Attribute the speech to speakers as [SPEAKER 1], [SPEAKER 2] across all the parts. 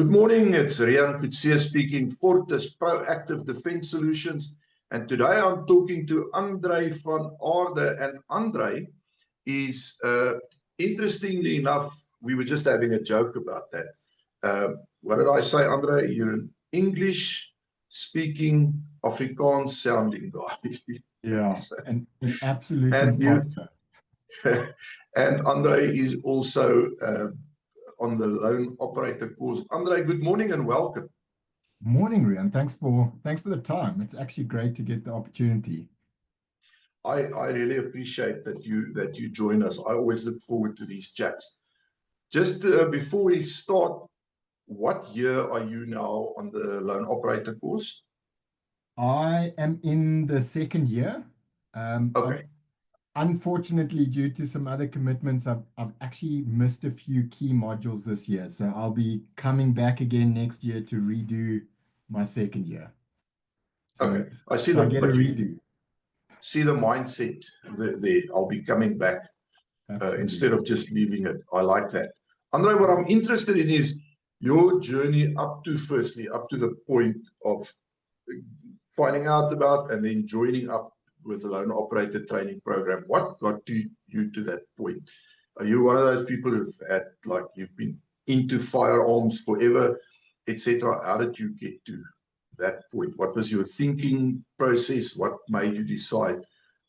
[SPEAKER 1] Good morning, it's Rian Kutsia speaking, Fortis Proactive Defense Solutions. And today I'm talking to Andre van Aarde. And Andre is, interestingly enough, we were just having a joke about that. What did I say, Andre? You're an English speaking, Afrikaans sounding guy.
[SPEAKER 2] Yeah,
[SPEAKER 1] So,
[SPEAKER 2] an absolute
[SPEAKER 1] and you,
[SPEAKER 2] imposter.
[SPEAKER 1] and Andre is also on the loan operator course. Andre, good morning and welcome.
[SPEAKER 2] Morning, Rian. Thanks for the time. It's actually great to get the opportunity.
[SPEAKER 1] I really appreciate that you join us. I always look forward to these chats. Just before we start, what year are you now on the loan operator course?
[SPEAKER 2] I am in the second year.
[SPEAKER 1] Okay,
[SPEAKER 2] Unfortunately, due to some other commitments, I've actually missed a few key modules this year. So I'll be coming back again next year to redo my second year.
[SPEAKER 1] okay.
[SPEAKER 2] So,
[SPEAKER 1] I see
[SPEAKER 2] so I get a
[SPEAKER 1] but you
[SPEAKER 2] redo.
[SPEAKER 1] see the mindset there. I'll be coming back instead
[SPEAKER 2] Absolutely.
[SPEAKER 1] of just leaving it. I like that. Andre, what I'm interested in is your journey up to, firstly, up to the point of finding out about and then joining up with the loan operator training program. What got you to that point? Are you one of those people who've had, like, you've been into firearms forever, etc.? How did you get to that point? What was your thinking process? What made you decide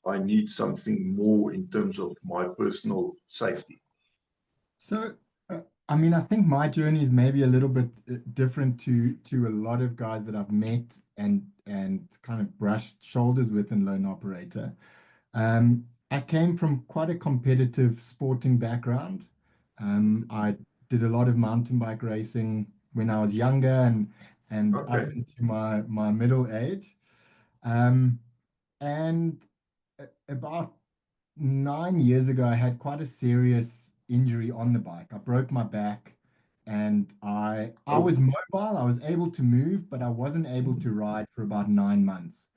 [SPEAKER 1] I need something more in terms of my personal safety?
[SPEAKER 2] So, I mean, I think my journey is maybe a little bit different to a lot of guys that I've met and kind of brushed shoulders with in Lone Operator. I came from quite a competitive sporting background. I did a lot of mountain bike racing when I was younger and up
[SPEAKER 1] Okay.
[SPEAKER 2] into my middle age. Um, and about 9 years ago, I had quite a serious injury on the bike. I broke my back and I
[SPEAKER 1] Oh,
[SPEAKER 2] was mobile, I was able to move, but I wasn't able to ride for about 9 months.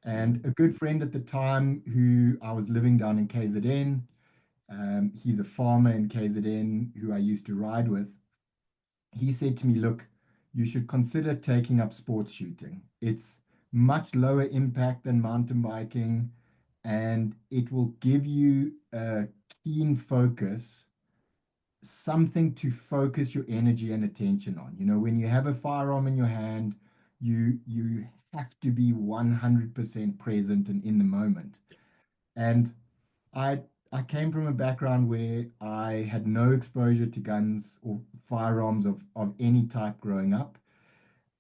[SPEAKER 2] And a good friend at the time who I was living down in KZN, he's a farmer in KZN who I used to ride with. He said to me, look, you should consider taking up sports shooting. It's much lower impact than mountain biking, and it will give you a keen focus, something to focus your energy and attention on. You know, when you have a firearm in your hand, you have to be 100% present and in the moment. And I I came from a background where I had no exposure to guns or firearms of any type growing up,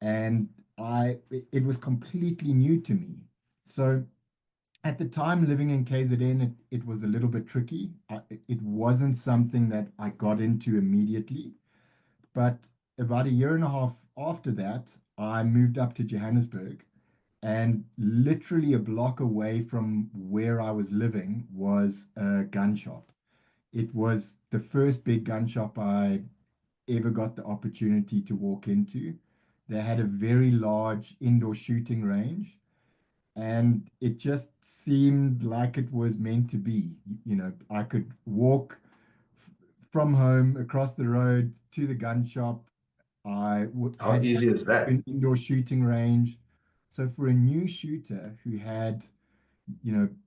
[SPEAKER 2] and it was completely new to me. So at the time living in KZN, it was a little bit tricky. It wasn't something that I got into immediately, but about a year and a half after that, I moved up to Johannesburg, and literally a block away from where I was living was a gun shop. It was the first big gun shop I ever got the opportunity to walk into. They had a very large indoor shooting range, and it just seemed like it was meant to be. You know, I could walk from home across the road to the gun shop.
[SPEAKER 1] how
[SPEAKER 2] Had
[SPEAKER 1] easy is
[SPEAKER 2] access to
[SPEAKER 1] that?
[SPEAKER 2] an indoor shooting range. So for a new shooter who had,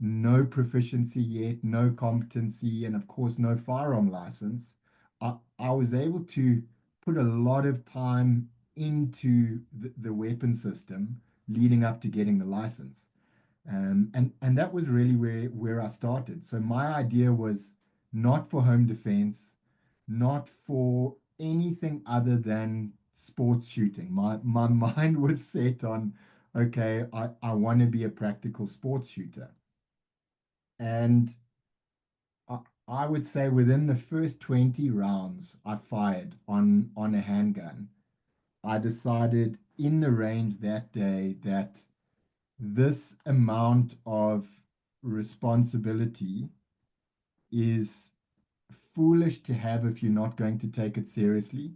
[SPEAKER 2] no proficiency yet, no competency, and of course no firearm license, I was able to put a lot of time into the weapon system leading up to getting the license. And that was really where I started. So my idea was not for home defense, not for anything other than sports shooting. My mind was set on, okay, I want to be a practical sports shooter. And I, I would say within the first 20 rounds I fired on a handgun, I decided in the range that day that this amount of responsibility is foolish to have if you're not going to take it seriously.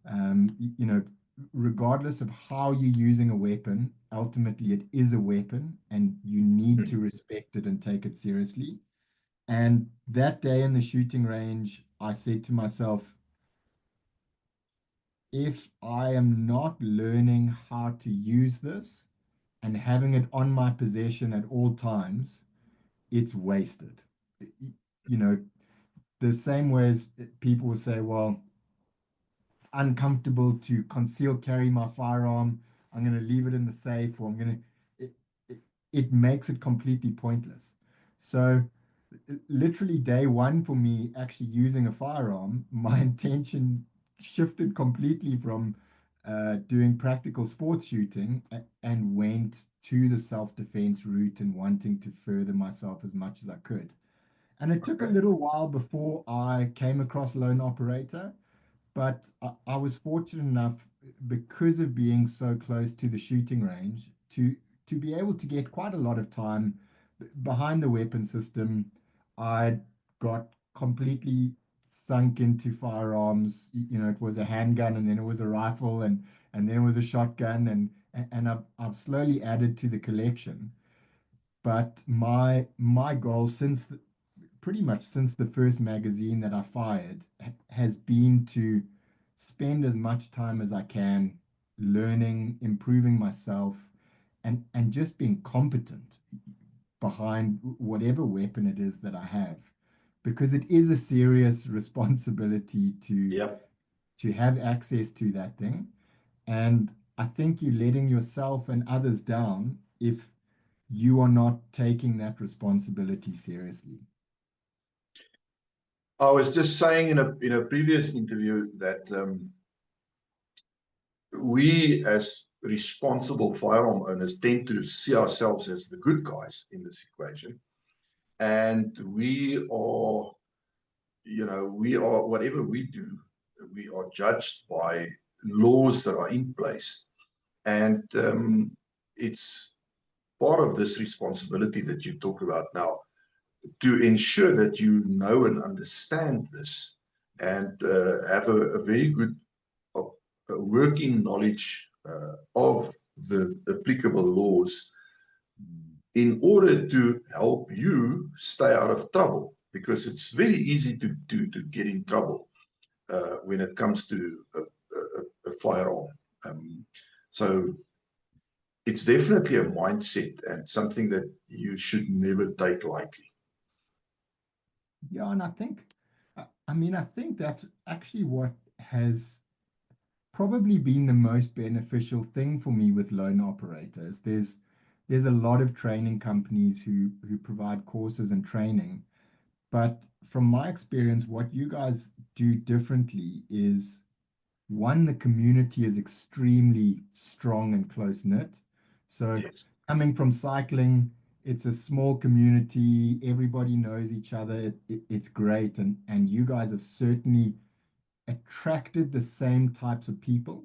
[SPEAKER 2] You know, regardless of how you're using a weapon, ultimately it is a weapon and you need to respect it and take it seriously. And that day in the shooting range, I said to myself, if I am not learning how to use this and having it on my possession at all times, it's wasted. You know, the same way as people will say, well, it's uncomfortable to conceal carry my firearm. I'm going to leave it in the safe, or I'm going to, it makes it completely pointless. So, literally, day one for me actually using a firearm, my intention shifted completely from doing practical sports shooting and went to the self-defense route and wanting to further myself as much as I could. And it took a
[SPEAKER 1] Okay.
[SPEAKER 2] little while before I came across Lone Operator, but I was fortunate enough because of being so close to the shooting range to be able to get quite a lot of time behind the weapon system. I got completely sunk into firearms. You know, it was a handgun, and then it was a rifle, and then it was a shotgun, and I've slowly added to the collection. But my goal since pretty much since the first magazine that I fired has been to spend as much time as I can learning, improving myself, and just being competent behind whatever weapon it is that I have, because it is a serious responsibility
[SPEAKER 1] Yep.
[SPEAKER 2] to have access to that thing. And I think you're letting yourself and others down if you are not taking that responsibility seriously.
[SPEAKER 1] I was just saying in a previous interview that we as responsible firearm owners tend to see ourselves as the good guys in this equation. And we are, whatever we do, we are judged by laws that are in place. And it's part of this responsibility that you talk about now to ensure that you know and understand this and have a very good working knowledge of the applicable laws in order to help you stay out of trouble, because it's very easy to get in trouble when it comes to a firearm. Um, so it's definitely a mindset and something that you should never take lightly.
[SPEAKER 2] Yeah, and I mean, I think that's actually what has probably been the most beneficial thing for me with loan operators. There's a lot of training companies who provide courses and training, but from my experience, what you guys do differently is one, the community is extremely strong and close knit. So
[SPEAKER 1] Yes.
[SPEAKER 2] coming from cycling, it's a small community, everybody knows each other. It's great, and you guys have certainly attracted the same types of people.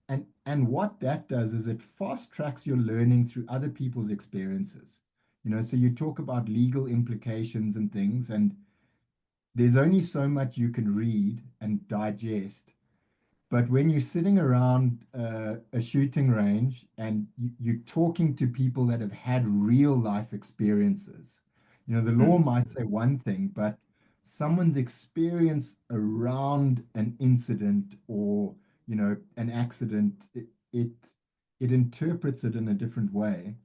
[SPEAKER 2] And what that does is it fast tracks your learning through other people's experiences. You know, so you talk about legal implications and things, and there's only so much you can read and digest. But when you're sitting around a shooting range and you're talking to people that have had real life experiences, you know, the law
[SPEAKER 1] Mm.
[SPEAKER 2] might say one thing, but someone's experience around an incident or, you know, an accident, it, it interprets it in a different way.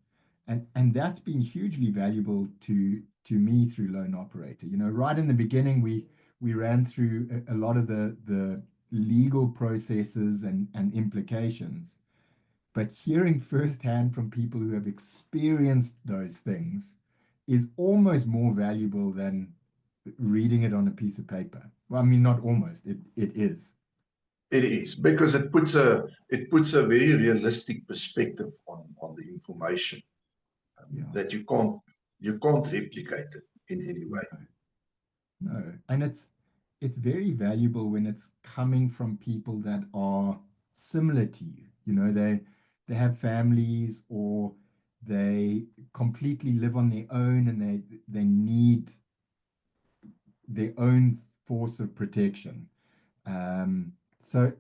[SPEAKER 2] And that's been hugely valuable to me through Lone Operator. You know, right in the beginning, we ran through a lot of the legal processes and implications. But hearing firsthand from people who have experienced those things is almost more valuable than reading it on a piece of paper. Well, I mean, not almost, it is.
[SPEAKER 1] It is, because it puts a very realistic perspective on the information
[SPEAKER 2] Yeah.
[SPEAKER 1] that you can't replicate it in any
[SPEAKER 2] No,
[SPEAKER 1] way.
[SPEAKER 2] no. And it's very valuable when it's coming from people that are similar to you. You know, they have families or they completely live on their own and they need their own force of protection. So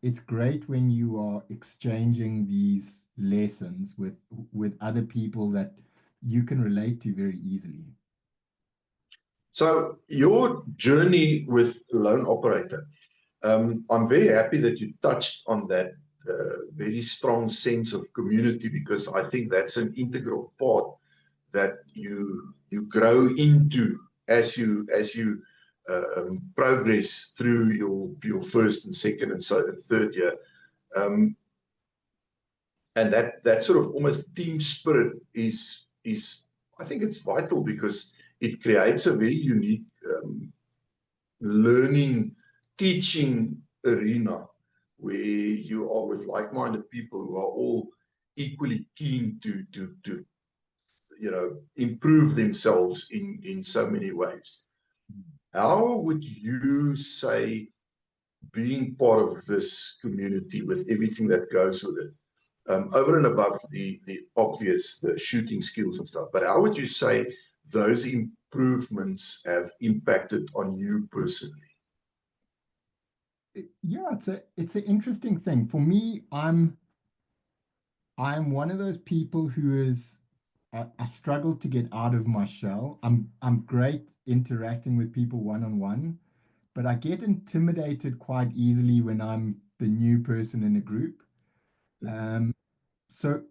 [SPEAKER 2] it's great when you are exchanging these lessons with other people that you can relate to very easily.
[SPEAKER 1] So your journey with Lone Operator, I'm very happy that you touched on that very strong sense of community, because I think that's an integral part that you grow into as you progress through your first and second and third year. And that sort of almost team spirit is I think it's vital, because it creates a very unique learning, teaching arena where you are with like-minded people who are all equally keen to improve themselves in so many ways. How would you say being part of this community with everything that goes with it, over and above the obvious, the shooting skills and stuff, but how would you say those improvements have impacted on you personally?
[SPEAKER 2] Yeah, it's an interesting thing. For me, I'm one of those people who is I struggle to get out of my shell. I'm great interacting with people one-on-one, but I get intimidated quite easily when I'm the new person in a group. So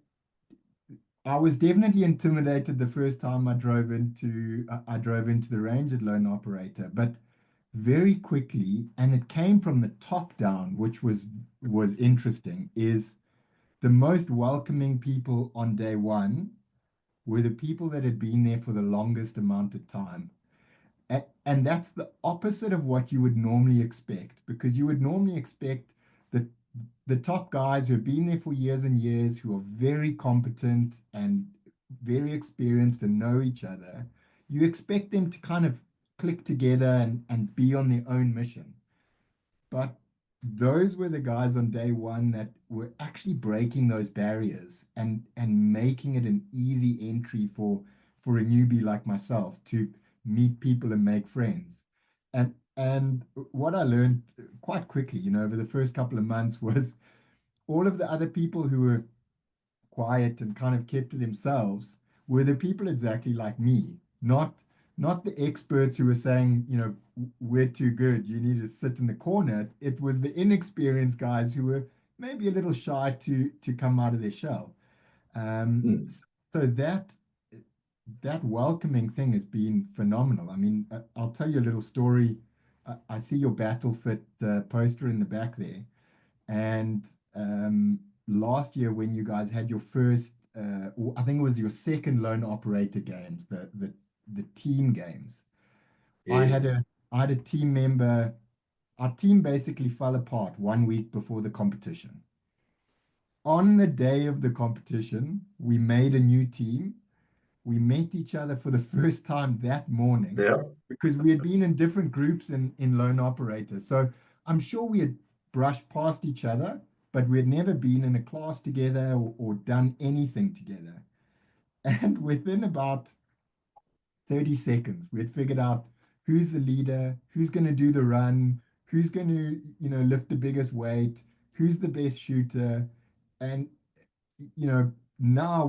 [SPEAKER 2] I was definitely intimidated the first time I drove into the range at Lone Operator, but very quickly, and it came from the top down, which was interesting, is the most welcoming people on day one were the people that had been there for the longest amount of time. And that's the opposite of what you would normally expect, because you would normally expect that the top guys who have been there for years and years, who are very competent and very experienced and know each other, you expect them to kind of click together and be on their own mission. But those were the guys on day one that were actually breaking those barriers and making it an easy entry for a newbie like myself to meet people and make friends. And what I learned quite quickly, over the first couple of months was all of the other people who were quiet and kind of kept to themselves were the people exactly like me, not the experts who were saying, we're too good, you need to sit in the corner. It was the inexperienced guys who were maybe a little shy to come out of their shell. So that welcoming thing has been phenomenal. I mean, I'll tell you a little story. I see your Battlefit poster in the back there. And last year, when you guys had your first, or I think it was your second Lone Operator games, the team games, I
[SPEAKER 1] Yes.
[SPEAKER 2] had a team member. Our team basically fell apart 1 week before the competition. On the day of the competition, we made a new team. We met each other for the first time that morning
[SPEAKER 1] Yeah.
[SPEAKER 2] because we had been in different groups in Lone Operator. So I'm sure we had brushed past each other, but we had never been in a class together or done anything together. And within about 30 seconds, we had figured out who's the leader, who's going to do the run, who's going to, lift the biggest weight, who's the best shooter. And now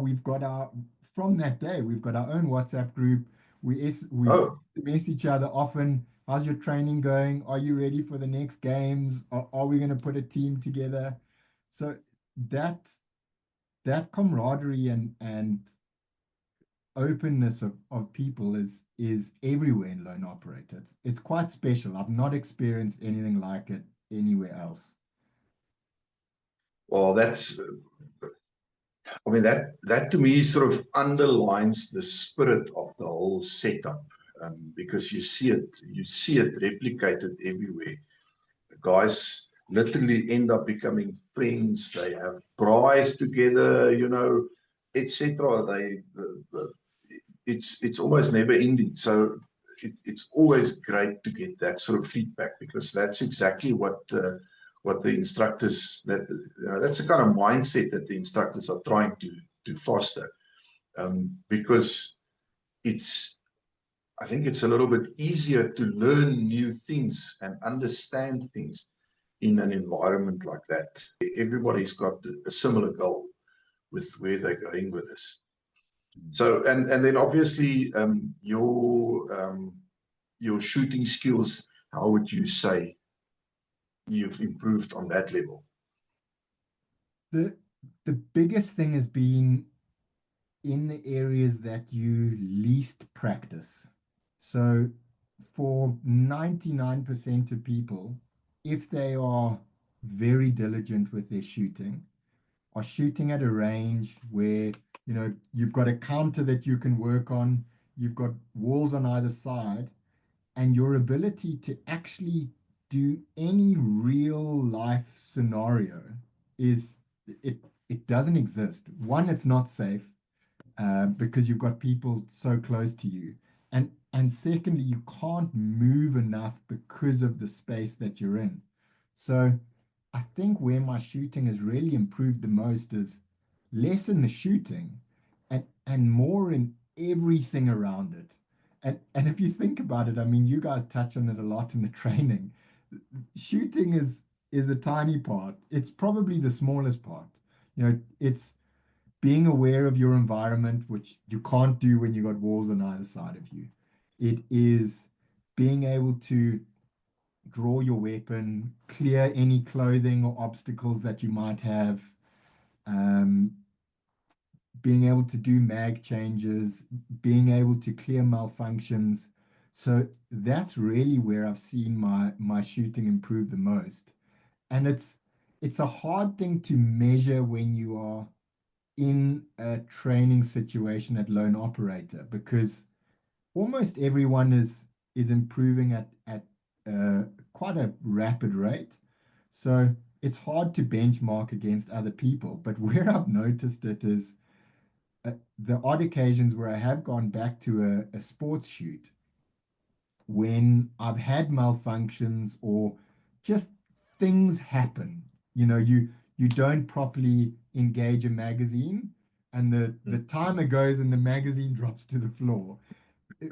[SPEAKER 2] from that day, we've got our own WhatsApp group. We
[SPEAKER 1] Oh,
[SPEAKER 2] mess each other often. How's your training going? Are you ready for the next games? Are we going to put a team together? So that that camaraderie and openness of people is everywhere in Lone Operator. It's quite special. I've not experienced anything like it anywhere else.
[SPEAKER 1] well, I mean, that to me sort of underlines the spirit of the whole setup, because you see it replicated everywhere. The guys literally end up becoming friends. They have braais together, etc. It's almost never ending. So it's always great to get that sort of feedback, because that's exactly what the instructors, that's the kind of mindset that the instructors are trying to foster, because I think it's a little bit easier to learn new things and understand things in an environment like that. Everybody's got a similar goal with where they're going with this. So, and then obviously, your shooting skills, how would you say you've improved on that level?
[SPEAKER 2] The the biggest thing has been in the areas that you least practice. So for 99% of people, if they are very diligent with their shooting, are shooting at a range where, you've got a counter that you can work on, you've got walls on either side, and your ability to actually do any real life scenario is it it doesn't exist. One, it's not safe because you've got people so close to you. And secondly, you can't move enough because of the space that you're in. So I think where my shooting has really improved the most is less in the shooting and more in everything around it. And if you think about it, I mean, you guys touch on it a lot in the training. Shooting is a tiny part. It's probably the smallest part. It's being aware of your environment, which you can't do when you got walls on either side of you. It is being able to draw your weapon, clear any clothing or obstacles that you might have, um, being able to do mag changes, being able to clear malfunctions. So that's really where I've seen my shooting improve the most. And it's a hard thing to measure when you are in a training situation at lone operator because almost everyone is improving at quite a rapid rate. So it's hard to benchmark against other people. But where I've noticed it is the odd occasions where I have gone back to a sports shoot when I've had malfunctions or just things happen. You don't properly engage a magazine and the
[SPEAKER 1] Mm.
[SPEAKER 2] timer goes and the magazine drops to the floor.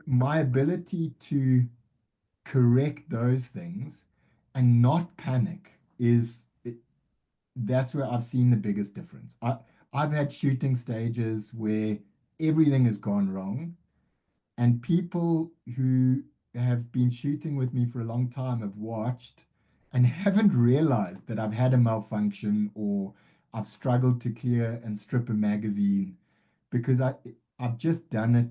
[SPEAKER 2] My ability to correct those things and not panic that's where I've seen the biggest difference. I've had shooting stages where everything has gone wrong and people who have been shooting with me for a long time have watched and haven't realized that I've had a malfunction or I've struggled to clear and strip a magazine because I've just done it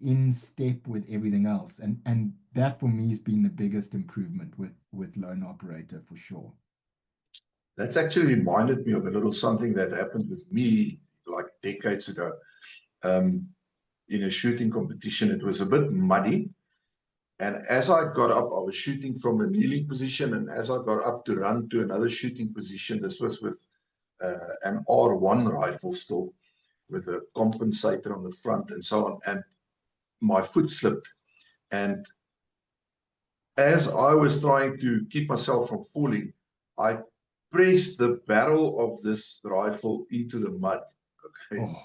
[SPEAKER 2] in step with everything else. And that for me has been the biggest improvement with lone operator for sure.
[SPEAKER 1] That's actually reminded me of a little something that happened with me like decades ago. Um, in a shooting competition, it was a bit muddy. And as I got up, I was shooting from a kneeling position. And as I got up to run to another shooting position, this was with an R1 rifle still, with a compensator on the front and so on. And my foot slipped. And as I was trying to keep myself from falling, I pressed the barrel of this rifle into the mud. Okay.
[SPEAKER 2] Oh,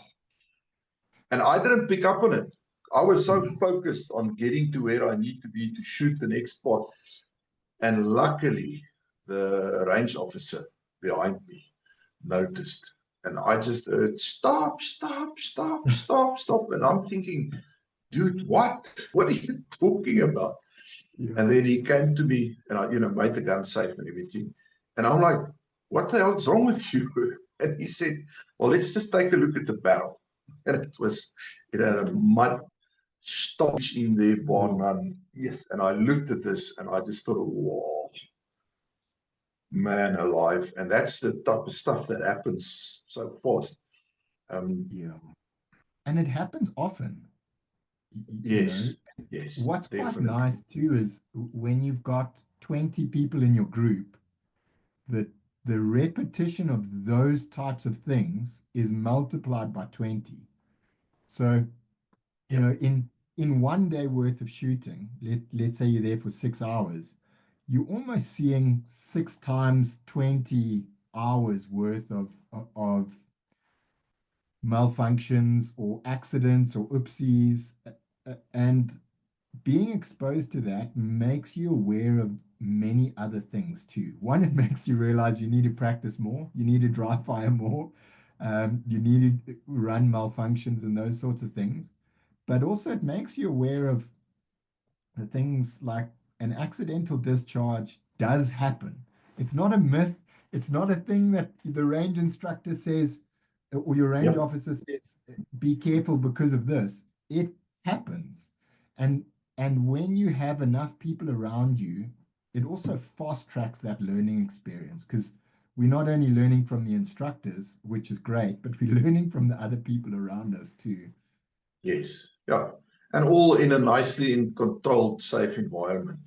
[SPEAKER 1] And I didn't pick up on it. I was
[SPEAKER 2] yeah.
[SPEAKER 1] so focused on getting to where I need to be to shoot the next spot. And luckily, the range officer behind me noticed. And I just heard, stop, stop, stop, stop, stop. And I'm thinking, dude, what? What are you talking about?
[SPEAKER 2] Yeah.
[SPEAKER 1] And then he came to me and I, made the gun safe and everything. And I'm like, what the hell is wrong with you? And he said, well, let's just take a look at the barrel. And it had a mud stoppage in there, bar
[SPEAKER 2] Oh,
[SPEAKER 1] none. Yes. And I looked at this and I just thought, whoa, man alive. And that's the type of stuff that happens so fast. Um,
[SPEAKER 2] yeah. And it happens often. You know,
[SPEAKER 1] yes, yes,
[SPEAKER 2] what's quite
[SPEAKER 1] definitely.
[SPEAKER 2] nice too is when you've got 20 people in your group, that the repetition of those types of things is multiplied by 20. So,
[SPEAKER 1] Yep.
[SPEAKER 2] in one day worth of shooting, let's say you're there for 6 hours, you're almost seeing 6 times 20 hours worth of malfunctions or accidents or oopsies. And being exposed to that makes you aware of many other things too. One, it makes you realize you need to practice more, you need to dry fire more, you need to run malfunctions and those sorts of things. But also, it makes you aware of the things like an accidental discharge does happen. It's not a myth. It's not a thing that the range instructor says or your range
[SPEAKER 1] Yep.
[SPEAKER 2] officer says, be careful because of this. It happens. And when you have enough people around you, it also fast tracks that learning experience because we're not only learning from the instructors, which is great, but we're learning from the other people around us too.
[SPEAKER 1] Yes. Yeah. And all in a nicely controlled, safe environment,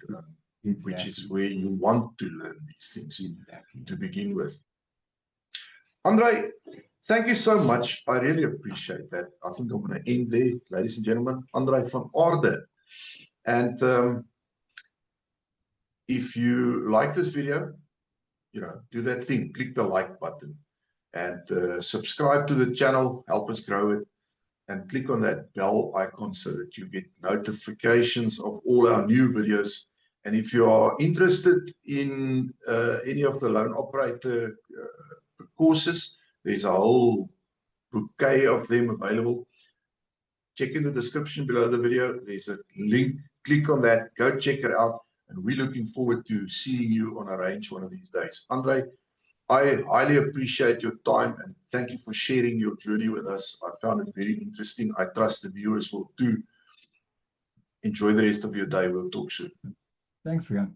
[SPEAKER 1] which is
[SPEAKER 2] Exactly.
[SPEAKER 1] where you want to learn these things
[SPEAKER 2] Exactly.
[SPEAKER 1] to begin with. Andre, thank you so much. I really appreciate that. I think I'm going to end there, ladies and gentlemen. Andre van Aarde. And if you like this video, do that thing, click the like button and subscribe to the channel, help us grow it, and click on that bell icon so that you get notifications of all our new videos. And if you are interested in any of the loan operator courses, there's a whole bouquet of them available. Check in the description below the video. There's a link. Click on that. Go check it out. And we're looking forward to seeing you on a range one of these days. Andre, I highly appreciate your time and thank you for sharing your journey with us. I found it very interesting. I trust the viewers will too. Enjoy the rest of your day. We'll talk soon.
[SPEAKER 2] Thanks, Rian.